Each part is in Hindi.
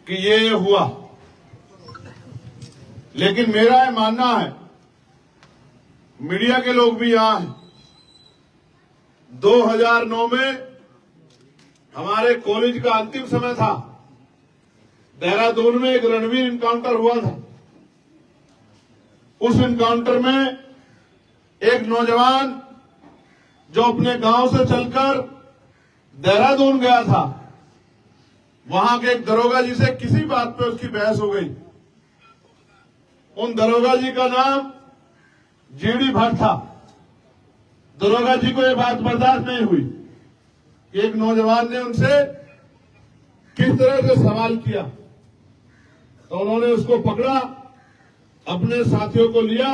कि ये हुआ, लेकिन मेरा ये मानना है, मीडिया के लोग भी यहां हैं, 2009 में हमारे कॉलेज का अंतिम समय था, देहरादून में एक रणवीर इनकाउंटर हुआ था। उस इनकाउंटर में एक नौजवान जो अपने गांव से चलकर देहरादून गया था, वहां के एक दरोगा जी से किसी बात पे उसकी बहस हो गई। उन दरोगा जी का नाम जीडी भट्ट था। दरोगा जी को यह बात बर्दाश्त नहीं हुई कि एक नौजवान ने उनसे किस तरह से सवाल किया, तो उन्होंने उसको पकड़ा, अपने साथियों को लिया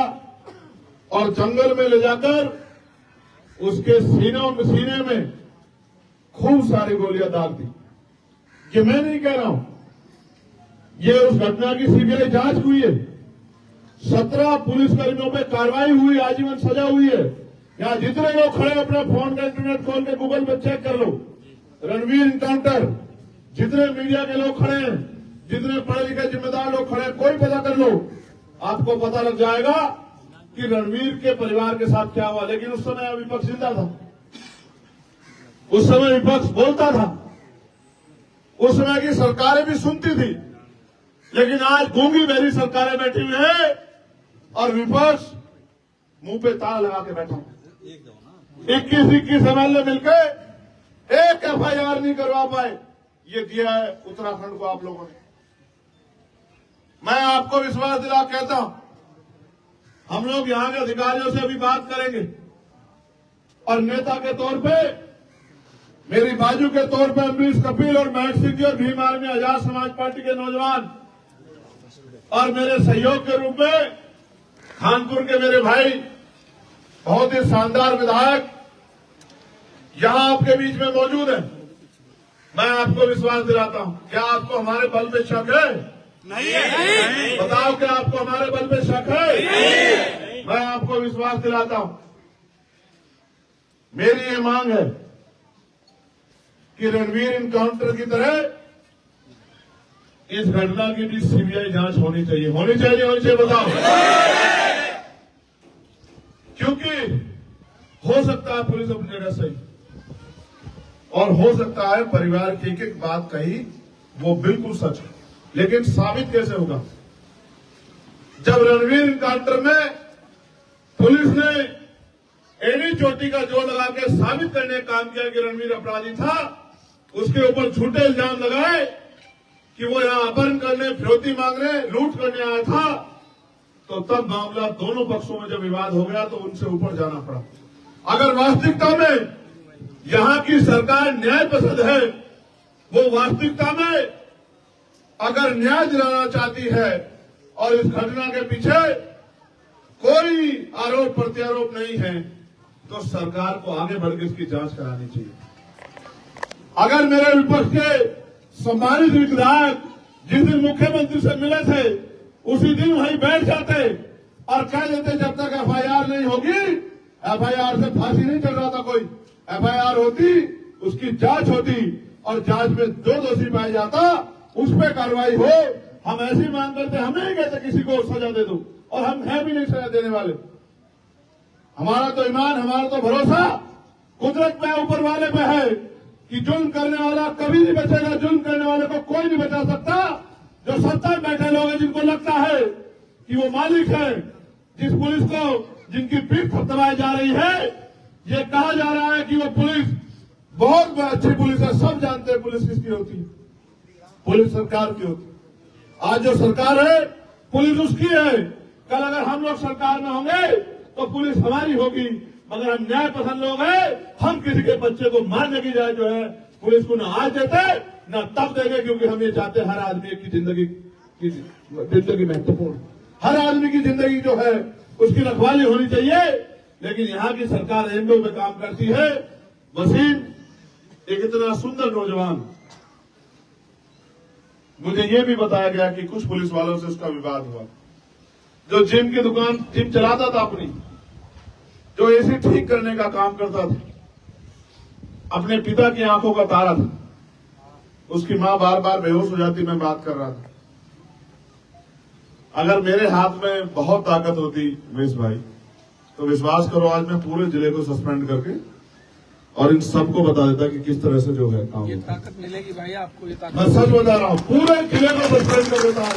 और जंगल में ले जाकर उसके सीने में खूब सारी गोलियां दाग दी। ये मैं नहीं कह रहा हूं, ये उस घटना की सीबीआई जांच हुई है। 17 पुलिसकर्मियों पे कार्रवाई हुई, आजीवन सजा हुई है। यहां जितने लोग खड़े अपने फोन का इंटरनेट खोल के गूगल पे चेक कर लो, रणवीर इनकाउंटर, जितने मीडिया के लोग खड़े हैं, जितने पढ़े लिखे जिम्मेदार लोग खड़े हैं, कोई पता कर लो, आपको पता लग जाएगा कि रणवीर के परिवार के साथ क्या हुआ। लेकिन उस समय विपक्ष जिंदा था, उस समय विपक्ष बोलता था, उस समय की सरकारें भी सुनती थी। लेकिन आज गूंगी बहरी सरकारें बैठी हुई है और विपक्ष मुंह पे ताला लगा के बैठा। 21 MLA मिलकर एक FIR नहीं करवा पाए। ये दिया है उत्तराखंड को आप लोगों ने। मैं आपको विश्वास दिला कहता हूं, हम लोग यहां के अधिकारियों से अभी बात करेंगे और नेता के तौर पे, मेरी बाजू के तौर पे अमरीश कपिल और महक सिंह जी और भीम आर्मी आजाद समाज पार्टी के नौजवान और मेरे सहयोग के रूप में खानपुर के मेरे भाई, बहुत ही शानदार विधायक यहां आपके बीच में मौजूद है। मैं आपको विश्वास दिलाता हूं, क्या आपको हमारे बल पे शक है? नहीं। बताओ, क्या आपको हमारे बल पे शक है? नहीं। मैं आपको विश्वास दिलाता हूं, मेरी ये मांग है कि रणवीर इनकाउंटर की तरह इस घटना की भी सीबीआई जांच होनी चाहिए। होनी चाहिए, बताओ। क्योंकि हो सकता है पुलिस अपनी जगह सही, और हो सकता है परिवार की एक बात कही वो बिल्कुल सच है, लेकिन साबित कैसे होगा? जब रणवीर इनकाउंटर में पुलिस ने एड़ी चोटी का जोर लगा के साबित करने का काम किया कि रणवीर अपराधी था, उसके ऊपर झूठे इल्जाम लगाए कि वो यहां अपहरण करने, फिरौती मांगने, लूट करने आया था, तो तब मामला दोनों पक्षों में जब विवाद हो गया तो उनसे ऊपर जाना पड़ा। अगर वास्तविकता में यहां की सरकार न्याय पसंद है, वो वास्तविकता में अगर न्याय दिलाना चाहती है और इस घटना के पीछे कोई आरोप प्रत्यारोप नहीं है, तो सरकार को आगे बढ़ के इसकी जांच करानी चाहिए। अगर मेरे विपक्ष के सम्मानित विधायक जिस दिन मुख्यमंत्री से मिले थे, उसी दिन वहीं बैठ जाते और कह देते जब तक FIR नहीं होगी, FIR से फांसी नहीं चल रहा था कोई, FIR होती, उसकी जांच होती और जांच में जो दोषी पाया जाता उस पर कार्रवाई हो। हम ऐसी मांग करते, हमें ही कहते किसी को सजा दे दो, और हम है भी नहीं सजा देने वाले। हमारा तो ईमान, हमारा तो भरोसा कुदरत पे, ऊपर वाले पे है कि जुल्म करने वाला कभी नहीं बचेगा, जुल्म करने वाले को कोई नहीं बचा सकता। जो सत्ता में बैठे लोग हैं, जिनको लगता है कि वो मालिक है, जिस पुलिस को, जिनकी पीठ थपथपाई जा रही है, ये कहा जा रहा है कि वो पुलिस बहुत अच्छी पुलिस है, सब जानते हैं पुलिस किसकी होती है, पुलिस सरकार की होती है। आज जो सरकार है पुलिस उसकी है, कल अगर हम लोग सरकार में होंगे तो पुलिस हमारी होगी। मगर हम न्याय पसंद लोग हैं, हम किसी के बच्चे को मारने की जाए जो है पुलिस को न आज देते न तब देंगे, क्योंकि हम ये चाहते हैं हर आदमी की जिंदगी महत्वपूर्ण, हर आदमी की जिंदगी जो है उसकी रखवाली होनी चाहिए। लेकिन यहाँ की सरकार एंडो में काम करती है। वसीम एक इतना सुंदर नौजवान, मुझे ये भी बताया गया कि कुछ पुलिस वालों से उसका विवाद हुआ, जो जिम की दुकान, जिम चलाता था अपनी, जो एसी ठीक करने का काम करता था, अपने पिता की आंखों का तारा था, उसकी मां बार बार बेहोश हो जाती, मैं बात कर रहा था। अगर मेरे हाथ में बहुत ताकत होती उमेश भाई, तो विश्वास करो आज मैं पूरे जिले को सस्पेंड करके और इन सबको बता देता कि किस तरह से जो है काम। ये ताकत मिलेगी भाई आपको, ये ताकत मैं सच बता रहा हूं, पूरे जिले को सस्पेंड कर देता हूं।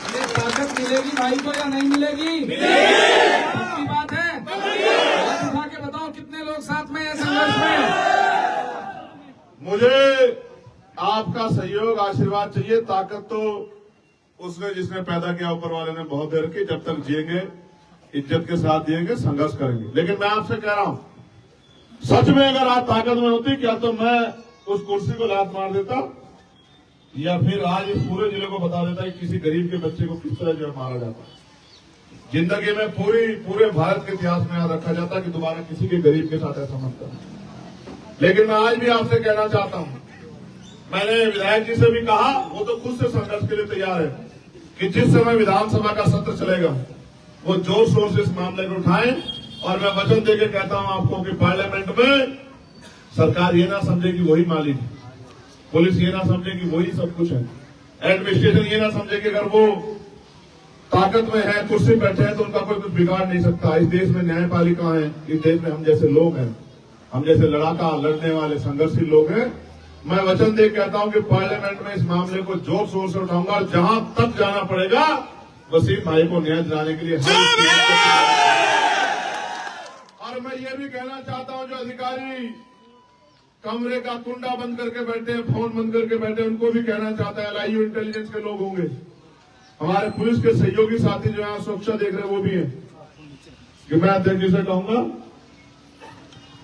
ये ताकत मिलेगी भाई को या नहीं मिलेगी? पक्की बात है। हाथ उठा के बताओ कितने लोग साथ में हैं संघर्ष में? मुझे आपका सहयोग आशीर्वाद चाहिए। ताकत तो उसने जिसने पैदा किया ऊपर वाले ने बहुत देर की। जब तक जिएंगे इज्जत के साथ जिएंगे, संघर्ष करेंगे। लेकिन मैं आपसे कह रहा हूं, सच में अगर आप ताकत में होती, क्या तो मैं उस कुर्सी को लात मार देता या फिर आज इस पूरे जिले को बता देता कि किसी गरीब के बच्चे को किस तरह जो मारा जाता। जिंदगी में पूरे भारत के इतिहास में याद रखा जाता कि दोबारा किसी के गरीब के साथ ऐसा मत करना। लेकिन मैं आज भी आपसे कहना चाहता हूं, मैंने विधायक जी से भी कहा, वो तो खुद से संघर्ष के लिए तैयार है कि जिस समय विधानसभा का सत्र चलेगा वो जोर शोर से इस मामले को उठाएं। और मैं वचन देकर कहता हूं आपको कि पार्लियामेंट में सरकार ये ना समझे कि वही मालिक है, पुलिस ये ना समझे कि वही सब कुछ है, एडमिनिस्ट्रेशन ये ना समझे कि अगर वो ताकत में है, कुर्सी पर बैठे हैं तो उनका कोई कुछ बिगाड़ नहीं सकता। इस देश में न्यायपालिका है, इस देश में हम जैसे लोग हैं, हम जैसे लड़ाका लड़ने वाले संघर्षशील लोग हैं। मैं वचन दे कहता हूं कि पार्लियामेंट में इस मामले को जोर शोर से उठाऊंगा और जहां तक जाना पड़ेगा वसीम भाई को न्याय दिलाने के लिए और मैं ये भी कहना चाहता हूं, जो अधिकारी कमरे का कुंडा बंद करके बैठे हैं, फोन बंद करके बैठे हैं, उनको भी कहना चाहता है, LIU इंटेलिजेंस के लोग होंगे, हमारे पुलिस के सहयोगी साथी जो है सुरक्षा देख रहे हैं वो भी है, कि मैं अध्यक्ष जी से कहूंगा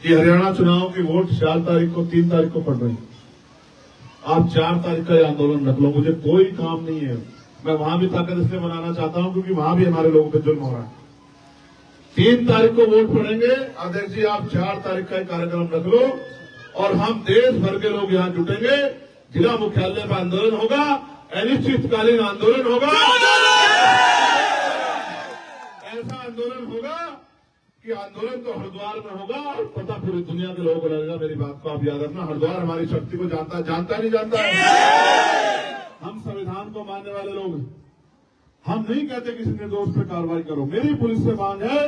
कि हरियाणा चुनाव की वोट 4 तारीख को 3 तारीख को पड़ रही, आप 4 तारीख का आंदोलन रख लो, मुझे कोई काम नहीं है। मैं वहां भी ताकत इसलिए बनाना चाहता हूं क्योंकि वहां भी हमारे लोगों पे जुल्म हो रहा है। 3 तारीख को वोट पड़ेंगे, अध्यक्ष जी आप 4 तारीख का कार्यक्रम रख लो और हम देश भर के लोग यहां जुटेंगे, जिला मुख्यालय पर आंदोलन होगा, अनिश्चितकालीन आंदोलन होगा, ऐसा आंदोलन होगा कि आंदोलन तो हरिद्वार में होगा और पता पूरी दुनिया के लोगों को लगेगा। मेरी बात को आप याद रखना, हरिद्वार हमारी शक्ति को जानता नहीं जानता है। हम संविधान को मानने वाले लोग हैं, हम नहीं कहते किसी निर्दोष पे कार्रवाई करो। मेरी पुलिस से मांग है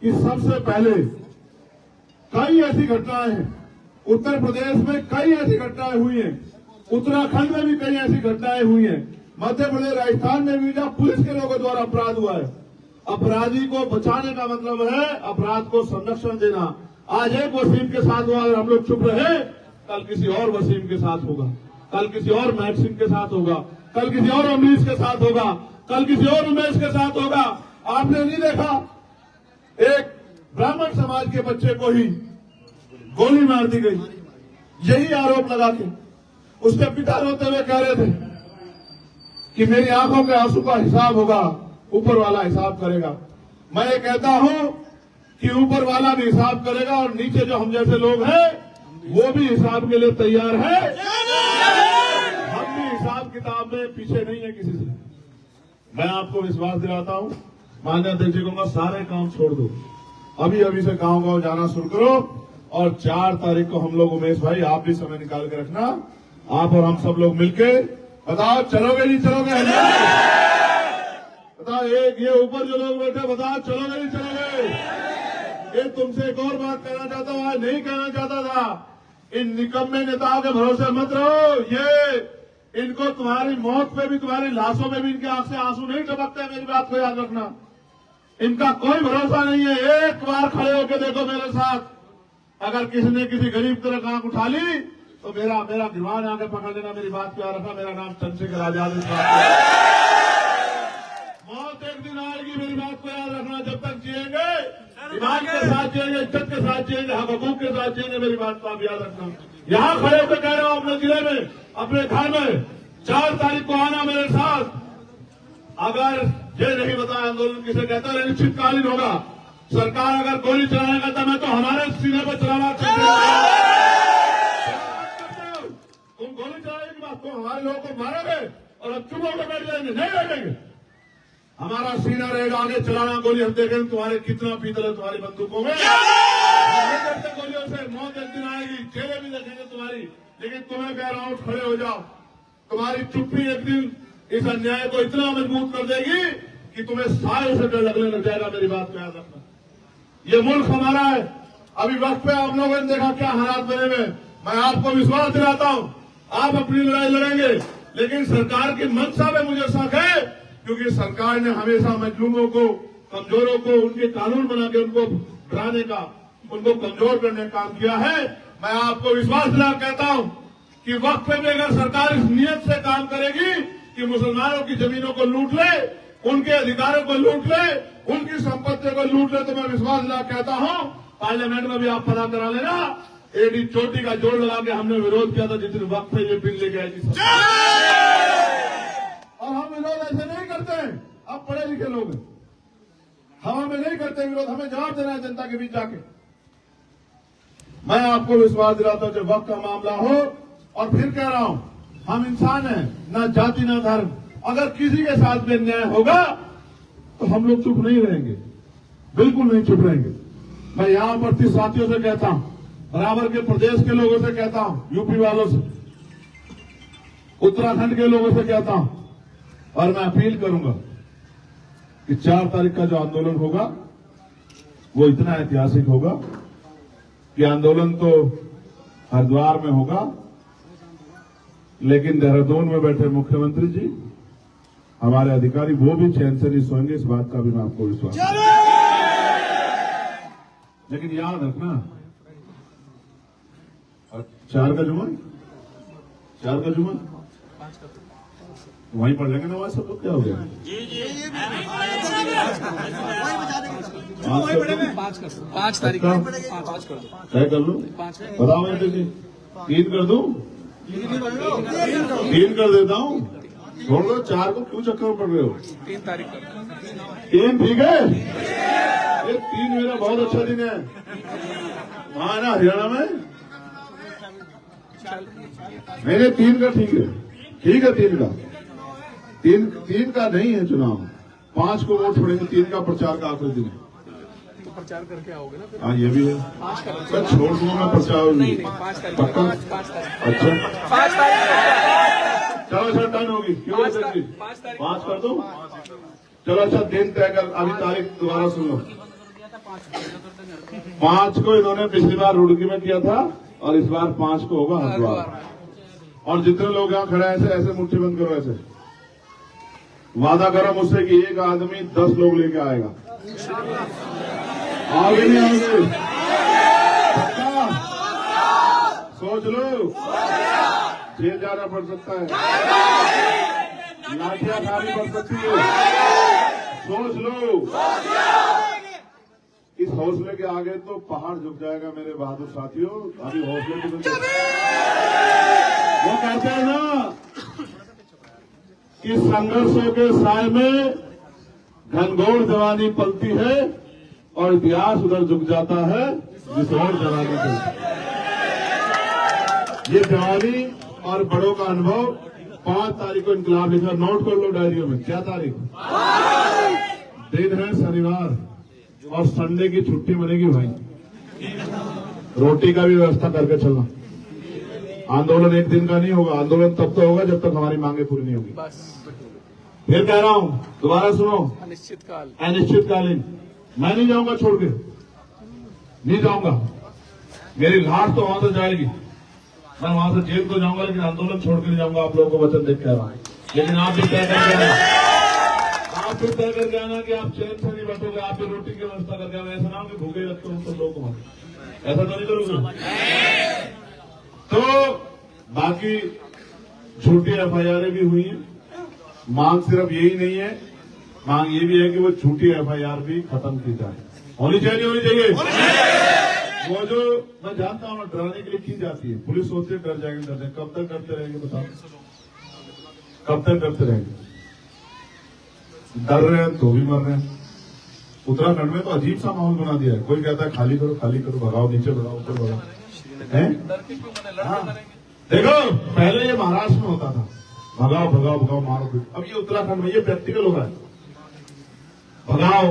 कि सबसे पहले कई ऐसी घटनाएं हैं, उत्तर प्रदेश में कई ऐसी घटनाएं हुई हैं, उत्तराखंड में भी कई ऐसी घटनाएं हुई हैं, मध्य प्रदेश राजस्थान में भी जहां पुलिस के लोगों द्वारा अपराध हुआ है। अपराधी को बचाने का मतलब है अपराध को संरक्षण देना। आज एक वसीम के साथ हुआ, अगर हम लोग चुप रहे, कल किसी और वसीम के साथ होगा, कल किसी और महक सिंह के साथ होगा, कल किसी और अमरीश के साथ होगा, कल किसी और उमेश के साथ होगा। आपने नहीं देखा एक ब्राह्मण समाज के बच्चे को ही गोली मार दी गई, यही आरोप लगा के उसके पिता रोते हुए कह रहे थे कि मेरी आंखों के आंसू का हिसाब होगा, ऊपर वाला हिसाब करेगा। मैं ये कहता हूं कि ऊपर वाला भी हिसाब करेगा और नीचे जो हम जैसे लोग हैं वो भी हिसाब के लिए तैयार है। हम भी हिसाब किताब में पीछे नहीं है किसी से। मैं आपको विश्वास दिलाता हूं, माननीय अध्यक्ष जी कहूंगा सारे काम छोड़ दो, अभी से गांव जाना शुरू करो और 4 तारीख को हम लोग, उमेश भाई आप भी समय निकाल के रखना, आप और हम सब लोग मिलके बताओ चलोगे नहीं चलोगे? बताओ, एक ये ऊपर जो लोग बैठे बताओ चलोगे नहीं चलोगे? ये तुमसे एक और बात कहना चाहता हूं, आज नहीं कहना चाहता था, इन निकम्मे नेताओं के भरोसे मत रहो। ये इनको तुम्हारी मौत पे भी, तुम्हारी लाशों में भी इनके आंख से आंसू नहीं टपकते, मेरी बात को याद रखना। इनका कोई भरोसा नहीं है। एक बार खड़े होकर देखो मेरे साथ, अगर किसी ने किसी गरीब तरह आंख उठा ली तो मेरा गिरवान आगे पकड़ लेना, मेरी बात को याद रखना। मेरा नाम चंद्रशेखर आजाद। मौत एक दिन आएगी, मेरी बात को याद रखना। जब तक जिएंगे ईमान के साथ जिएंगे, इज्जत के साथ जिएंगे, हक हकूक के साथ जिएंगे, मेरी बात को आप याद रखना। यहां खड़े होकर कह रहा हूं, अपने जिले में, अपने घर में 4 तारीख को आना मेरे साथ। अगर ये नहीं बताया आंदोलन किसे कहता है, अनिश्चितकालीन होगा। सरकार अगर गोली चलाने का था, मैं तो हमारे सीने पर चलाना तुम गोली चलाने की बात, तुम हमारे लोगों को मारोगे और हम चुप होकर बैठ जाएंगे? नहीं बैठेंगे। हमारा सीना रहेगा आगे चलाना गोली, हम देखेंगे तुम्हारे कितना पीतल है तुम्हारी बंदूकों में। गोलियों से मौत एक दिन आएगी। तुम्हारी चेले भी देखेंगे तुम्हारी, लेकिन तुम्हें कह रहा हूं खड़े हो जाओ। तुम्हारी चुप्पी एक दिन इस अन्याय को इतना मजबूत कर देगी कि तुम्हें सालों से डर लगने लग जाएगा। मेरी बात को याद रखना, ये मुल्क हमारा है। अभी वक्त पे आप लोगों ने देखा क्या हालात बने हुए। मैं आपको विश्वास दिलाता हूं, आप अपनी लड़ाई लड़ेंगे, लेकिन सरकार की मंशा में मुझे शक है, क्योंकि सरकार ने हमेशा मजलूमों को, कमजोरों को उनके कानून बना के उनको डराने का, उनको कमजोर करने का काम किया है। मैं आपको विश्वास दिला कहता हूं कि वक्त पे भी अगर सरकार इस नियत से काम करेगी कि मुसलमानों की जमीनों को लूट ले, उनके अधिकारों को लूट ले, उनकी संपत्तियों को लूट ले, तो मैं विश्वास दिला कहता हूं पार्लियामेंट में भी आप पता करा लेना। एडी चोटी का जोड़ लगा के हमने विरोध किया था जिस दिन वक्त पे ये बिल लेके आई थी। और हम विरोध ऐसे नहीं करते हैं, आप पढ़े लिखे लोग हैं, हम हमें नहीं करते विरोध, हमें जवाब देना है जनता के बीच जाके। मैं आपको विश्वास दिलाता हूं जब वक्त का मामला हो, और फिर कह रहा हूं हम इंसान हैं, ना जाति ना धर्म। अगर किसी के साथ में अन्याय होगा तो हम लोग चुप नहीं रहेंगे, बिल्कुल नहीं चुप रहेंगे। मैं यहां उपस्थित साथियों से कहता हूं, बराबर के प्रदेश के लोगों से कहता हूं, यूपी वालों से, उत्तराखंड के लोगों से कहता हूं, और मैं अपील करूंगा कि 4 तारीख का जो आंदोलन होगा वो इतना ऐतिहासिक होगा कि आंदोलन तो हरिद्वार में होगा, लेकिन देहरादून में बैठे मुख्यमंत्री जी, हमारे अधिकारी, वो भी चैन से नहीं सोएंगे। इस बात का भी मैं आपको विश्वास है। लेकिन याद रखना, 4 का जुम्मा, 4 का जुम्मा वहीं पढ़ लेंगे नवाज सब लोग। क्या हो गया? पाँच तारीख तय कर लो, 5 बताओ बेटे जी, 3 कर दूं? 3 कर देता हूं, छोड़ दो। 4 को क्यों चक्कर में पड़ रहे हो? 3 तारीख 3 ठीक है? ये 3 मेरा बहुत अच्छा दिन है। वहां ना हरियाणा में मेरे 3 का ठीक है, ठीक है 3 का। 3 का नहीं है चुनाव, 5 को वोट छोड़ेंगे, 3 का प्रचार का आखिरी दिन है। तो प्रचार करके आओगे ना? हाँ ये भी है, 5 का मैं छोड़ दूंगा प्रचार। नहीं 5 तारीख, पक्का? 5 तारीख, अच्छा 5 तारीख, चलो अच्छा डन होगी, क्यों 5 तारीख 5 कर दो। चलो अच्छा दिन तय कर, अभी तारीख दोबारा सुन लो। 5 को इन्होंने पिछली बार रुड़की में किया था, और इस बार 5 को होगा हरिद्वार। और जितने लोग यहाँ खड़े हैं ऐसे ऐसे मुट्ठी बंद करो, ऐसे वादा करो मुझसे कि एक आदमी 10 लोग लेके आएगा। आओगे नहीं आओगे? पक्का? सोच लो, जेल जाना पड़ सकता है, लाठियां खानी पड़ सकती है, सोच लो। इस हौसले के आगे तो पहाड़ झुक जाएगा मेरे बहादुर साथियों। अभी हौसले की वो कहते हैं ना कि संघर्षों के साय में घनघोर जवानी पलती है, और इतिहास उधर झुक जाता है जिस और जवानी चलती है। ये जवानी और बड़ों का अनुभव 5 तारीख को इनकलाब लिखा, नोट कर लो डायरियों में। क्या तारीख? दिन है शनिवार, और संडे की छुट्टी बनेगी भाई। रोटी का भी व्यवस्था करके चलना। आंदोलन एक दिन का नहीं होगा, आंदोलन तब तो होगा जब तक हमारी मांगे पूरी नहीं होगी। फिर कह रहा हूं, दोबारा सुनो, अनिश्चितकालीन। मैं नहीं जाऊंगा छोड़ के, नहीं जाऊंगा। मेरी लाश तो वहां से जाएगी, मैं वहां से जेल तो जाऊंगा, लेकिन आंदोलन छोड़ के नहीं जाऊंगा। आप लोगों को वचन देख कह रहा हूं। लेकिन आप भी तय करके आना, आप भी तय करके आना कि आप चैन से नहीं बैठोगे, आप भी रोटी की व्यवस्था करके आना। ऐसा ना हो कि भूखे रखते हो सब लोगों को, ऐसा तो नहीं करोगे। तो बाकी छोटी एफआईआर भी हुई है। मांग सिर्फ यही नहीं है, मांग ये भी है कि वो झूठी एफआईआर भी खत्म की जाए। होनी चाहिए, होनी चाहिए। वो जो मैं जानता हूँ डराने के लिए की जाती है, पुलिस सोचती है डर जाएंगे, डर जाएंगे। कब तक डरते रहेंगे बताओ? कब तक डरते रहेंगे? डर रहे हैं तो भी मर रहे हैं। उत्तराखंड में तो अजीब सा माहौल बना दिया है। कोई कहता है खाली करो, खाली करो, भगाओ, नीचे भगाओ, ऊपर भगाओ। हाँ। देखो पहले ये महाराष्ट्र में होता था, भगाओ भगाओ भगाओ, मारो। अब ये उत्तराखंड में ये प्रैक्टिकल हो रहा है। भगाओ,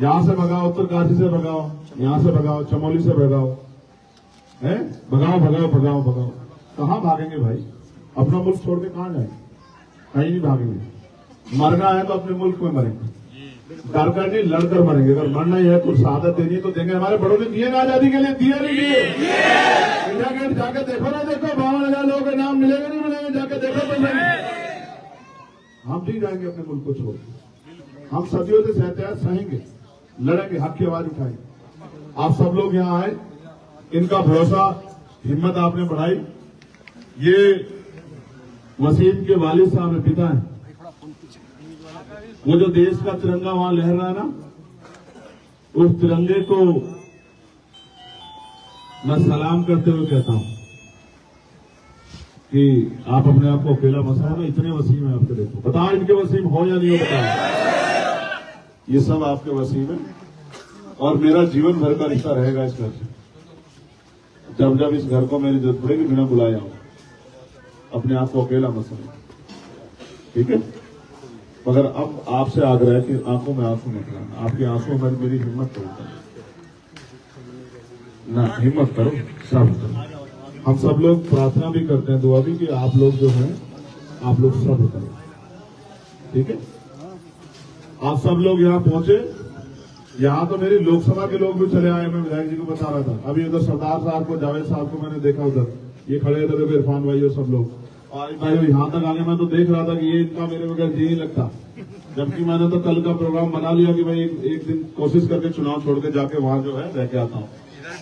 यहां से भगाओ, उत्तरकाशी से भगाओ, यहां से भगाओ, चमोली से भगाओ, है? भगाओ भगाओ भगाओ भगाओ, कहाँ भागेंगे भाई? अपना मुल्क छोड़ के कहाँ जाएंगे? कहीं नहीं भागेंगे। मरना है तो अपने मुल्क में मरेंगे, डर कर नहीं लड़कर मरेंगे। अगर मरना ही है तो शहादत देनी है तो देंगे। हमारे बड़ों ने दिए ना आजादी के लिए, दिए नहीं दिए? इंडिया गेट जाके देखो ना, देखो 52,000 लोगों के नाम मिलेंगे नहीं मिलेंगे, जाके देखो तो नहीं। हम नहीं जाएंगे अपने मुल्क को छोड़, हम सदियों से सहते हैं, सहेंगे, लड़ेंगे, हक की आवाज उठाएंगे। आप सब लोग यहाँ आए, इनका भरोसा, हिम्मत आपने बढ़ाई। ये वसीम के वालिद साहब है, पिता है। वो जो देश का तिरंगा वहां लहर रहा है ना, उस तिरंगे को मैं सलाम करते हुए कहता हूं कि आप अपने आप को अकेला मत समझो। इतने वसीम है आपके, देखो बताओ इनके वसीम हो या नहीं हो, बताओ। ये सब आपके वसीम है और मेरा जीवन भर का रिश्ता रहेगा इस घर से। जब जब इस घर को मेरी जरूरत पड़ेगी, बिना बुलाए आऊंगा। अपने आप को अकेला मत समझो, ठीक है? मगर अब आपसे आग्रह है कि आंखों में आंसू मत लाना। आपकी आंसू में मेरी हिम्मत तोड़ता ना, हिम्मत करो, सब करो। हम सब लोग प्रार्थना भी करते हैं, दुआ भी, कि आप लोग जो हैं, आप लोग सब करो, ठीक है? आप सब लोग यहाँ पहुंचे। यहाँ तो मेरी लोकसभा के लोग भी चले आए, मैं विधायक जी को बता रहा था। अभी उधर सरदार साहब को, जावेद साहब को मैंने देखा, उधर ये खड़े थे, इरफान भाई और सब लोग। और भाई यहाँ तक आगे मैं तो देख रहा था कि ये इनका मेरे बगैर जी नहीं लगता। जबकि मैंने तो कल का प्रोग्राम बना लिया कि भाई एक दिन कोशिश करके चुनाव छोड़ के जाके वहां जो है रह के आता हूँ,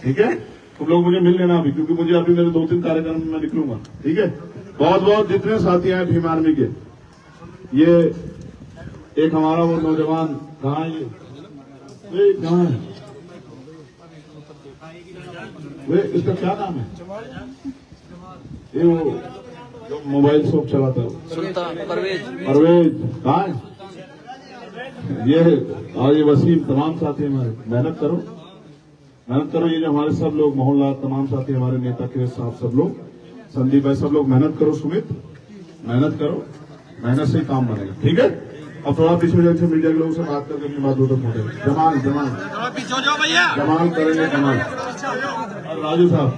ठीक है? तुम लोग मुझे मिल लेना अभी, क्योंकि मुझे अभी मेरे 2-3 कार्यक्रम में मैं निकलूंगा, ठीक है? बहुत बहुत जितने साथी हैं भीम आर्मी के, ये एक हमारा वो नौजवान कहाँ है, ये कहाँ है, वे इसका क्या नाम है? ये वो जो मोबाइल शॉप चलाता है, परवेज कहाँ है? ये और ये वसीम, तमाम साथी हमारे, मेहनत करो, मेहनत करो। ये जो हमारे सब लोग, मोहनलाल, तमाम साथी हमारे, नेता के साथ सब लोग, संदीप भाई, सब लोग मेहनत करो। सुमित, मेहनत करो, मेहनत से ही काम बनेगा, ठीक है? अब थोड़ा पीछे हो जाए, मीडिया के लोगों से बात करके अपनी बात उधर पहुंचे। जमाल जमाल पीछे हो जाओ भैया, जमाल करेंगे, जमाल और राजू साहब।